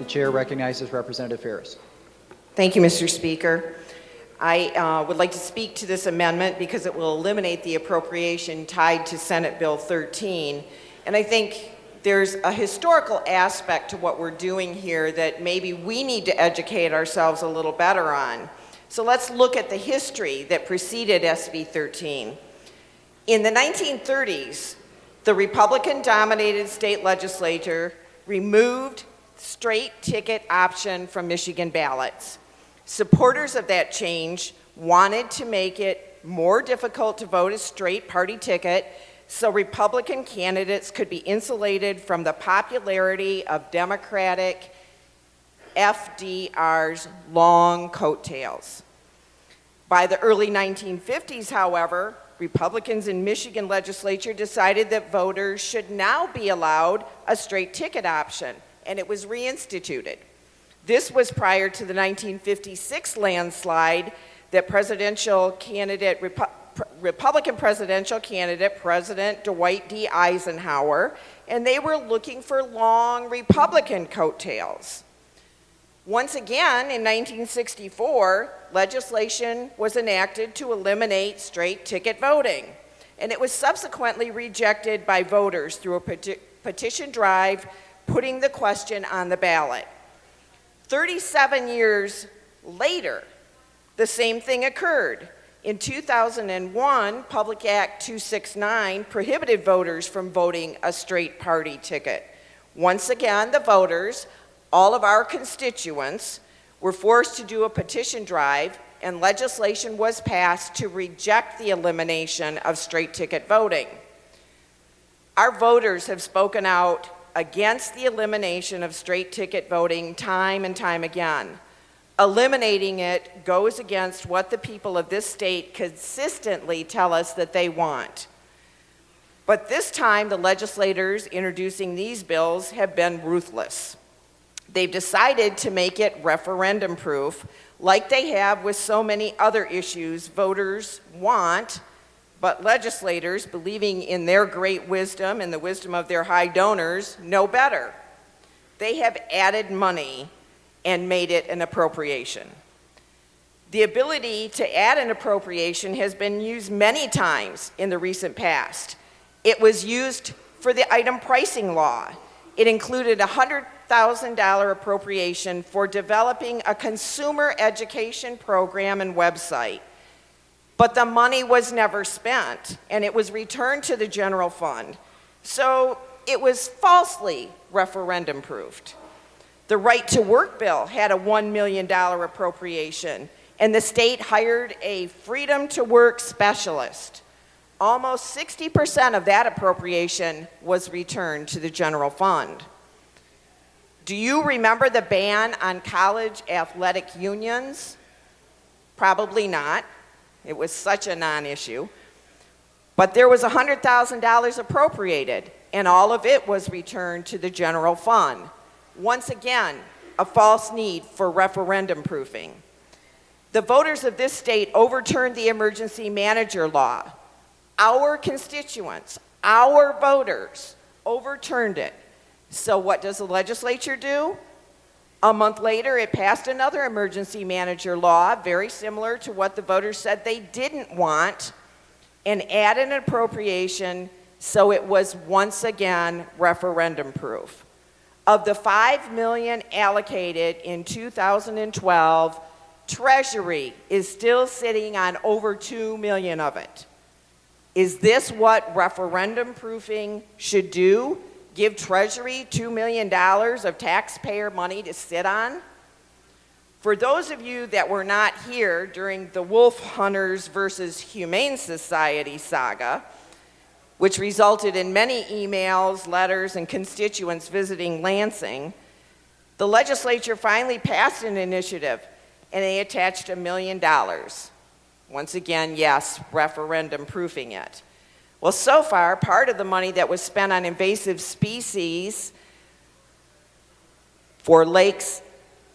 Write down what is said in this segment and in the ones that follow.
chair recognizes Representative Faris. Thank you, Mr. Speaker. I would like to speak to this amendment because it will eliminate the appropriation tied to Senate Bill 13. And I think there's a historical aspect to what we're doing here that maybe we need to educate ourselves a little better on. So let's look at the history that preceded SB 13. In the 1930s, the Republican-dominated state legislature removed straight ticket option from Michigan ballots. Supporters of that change wanted to make it more difficult to vote a straight party ticket so Republican candidates could be insulated from the popularity of Democratic FDR's long coattails. By the early 1950s, however, Republicans in Michigan legislature decided that voters should now be allowed a straight ticket option, and it was reinstituted. This was prior to the 1956 landslide that Republican presidential candidate, President Dwight D. Eisenhower, and they were looking for long Republican coattails. Once again, in 1964, legislation was enacted to eliminate straight ticket voting, and it was subsequently rejected by voters through a petition drive putting the question on the ballot. 37 years later, the same thing occurred. In 2001, Public Act 269 prohibited voters from voting a straight party ticket. Once again, the voters, all of our constituents, were forced to do a petition drive, and legislation was passed to reject the elimination of straight ticket voting. Our voters have spoken out against the elimination of straight ticket voting time and time again. Eliminating it goes against what the people of this state consistently tell us that they want. But this time, the legislators introducing these bills have been ruthless. They've decided to make it referendum proof, like they have with so many other issues voters want, but legislators, believing in their great wisdom and the wisdom of their high donors, know better. They have added money and made it an appropriation. The ability to add an appropriation has been used many times in the recent past. It was used for the item pricing law. It included a $100,000 appropriation for developing a consumer education program and website. But the money was never spent, and it was returned to the general fund. So it was falsely referendum proofed. The Right to Work bill had a $1 million appropriation, and the state hired a Freedom to Work specialist. Almost 60% of that appropriation was returned to the general fund. Do you remember the ban on college athletic unions? Probably not. It was such a non-issue. But there was $100,000 appropriated, and all of it was returned to the general fund. Once again, a false need for referendum proofing. The voters of this state overturned the emergency manager law. Our constituents, our voters, overturned it. So what does the legislature do? A month later, it passed another emergency manager law, very similar to what the voters said they didn't want, and added an appropriation so it was once again referendum proof. Of the $5 million allocated in 2012, Treasury is still sitting on over $2 million of it. Is this what referendum proofing should do? Give Treasury $2 million of taxpayer money to sit on? For those of you that were not here during the Wolf Hunters versus Humane Society saga, which resulted in many emails, letters, and constituents visiting Lansing, the legislature finally passed an initiative, and they attached $1 million. Once again, yes, referendum proofing it. Well, so far, part of the money that was spent on invasive species for lakes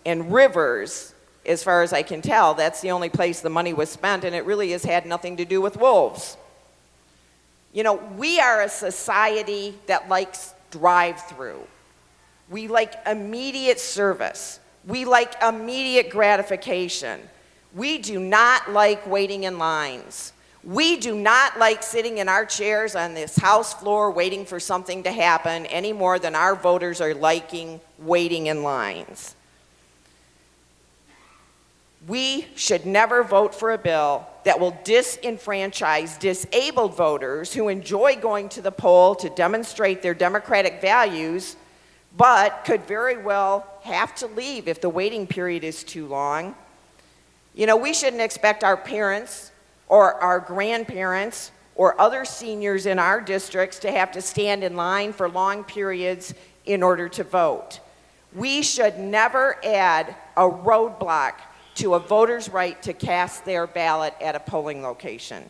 and rivers, as far as I can tell, that's the only place the money was spent, and it really has had nothing to do with wolves. You know, we are a society that likes drive-through. We like immediate service. We like immediate gratification. We do not like waiting in lines. We do not like sitting in our chairs on this House floor waiting for something to happen any more than our voters are liking waiting in lines. We should never vote for a bill that will disenfranchise disabled voters who enjoy going to the poll to demonstrate their democratic values, but could very well have to leave if the waiting period is too long. You know, we shouldn't expect our parents or our grandparents or other seniors in our districts to have to stand in line for long periods in order to vote. We should never add a roadblock to a voter's right to cast their ballot at a polling location.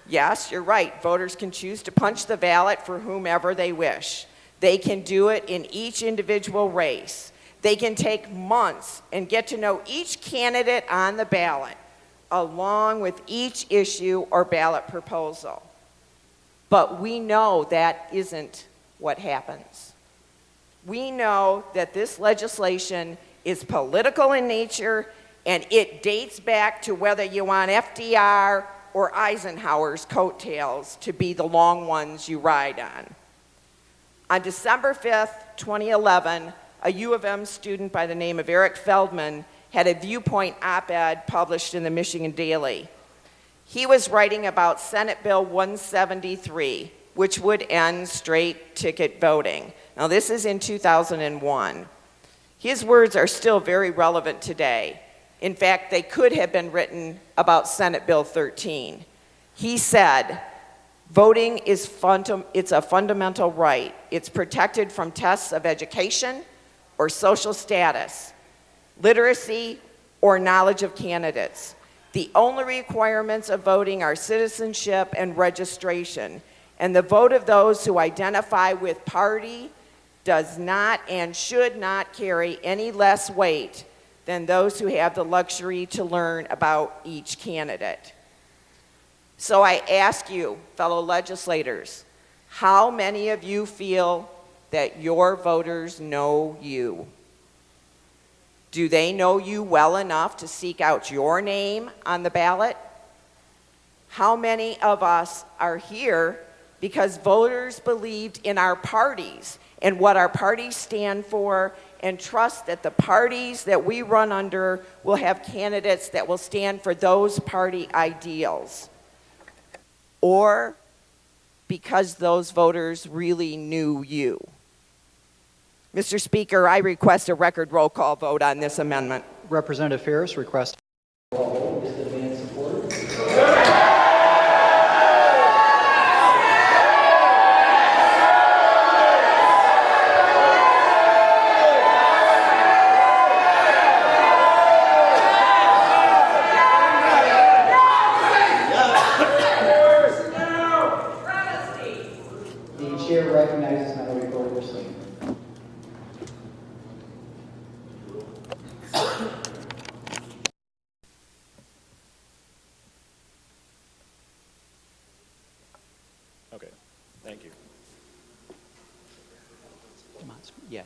Yes, you're right, voters can choose to punch the ballot for whomever they wish. They can do it in each individual race. They can take months and get to know each candidate on the ballot, along with each issue or ballot proposal. But we know that isn't what happens. We know that this legislation is political in nature, and it dates back to whether you want FDR or Eisenhower's coattails to be the long ones you ride on. On December 5th, 2011, a U of M student by the name of Eric Feldman had a viewpoint op-ed published in the Michigan Daily. He was writing about Senate Bill 173, which would end straight ticket voting. Now, this is in 2001. His words are still very relevant today. In fact, they could have been written about Senate Bill 13. He said, voting is it's a fundamental right. It's protected from tests of education or social status, literacy, or knowledge of candidates. The only requirements of voting are citizenship and registration, and the vote of those who identify with party does not and should not carry any less weight than those who have the luxury to learn about each candidate. So I ask you, fellow legislators, how many of you feel that your voters know you? Do they know you well enough to seek out your name on the ballot? How many of us are here because voters believed in our parties and what our parties stand for, and trust that the parties that we run under will have candidates that will stand for those party ideals? Or because those voters really knew you? Mr. Speaker, I request a record roll call vote on this amendment. Representative Faris requests. The chair recognizes Member Recorder Singh. Okay, thank you. Come on, yeah.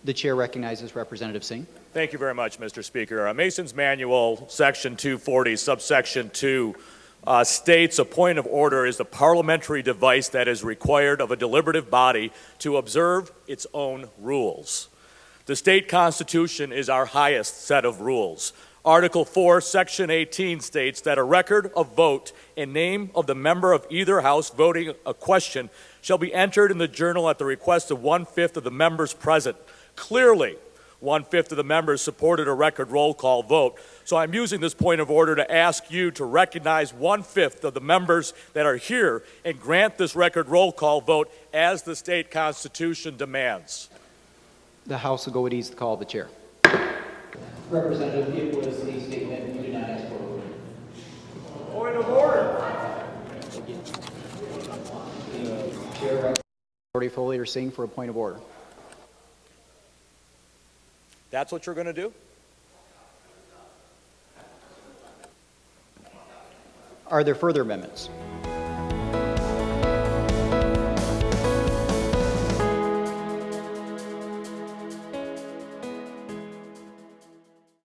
The chair recognizes Representative Singh. Thank you very much, Mr. Speaker. Mason's Manual, Section 240, subsection 2, states a point of order is the parliamentary device that is required of a deliberative body to observe its own rules. The state constitution is our highest set of rules. Article 4, Section 18 states that a record of vote in name of the member of either house voting a question shall be entered in the journal at the request of 1/5 of the members present. Clearly, 1/5 of the members supported a record roll call vote. So I'm using this point of order to ask you to recognize 1/5 of the members that are here and grant this record roll call vote as the state constitution demands. The House will go at ease to call the chair. Representative, it was a statement. You did not ask for a vote. Point of order. The chair Majority Floor Leader Singh for a point of order. That's what you're going to do? Are there further amendments?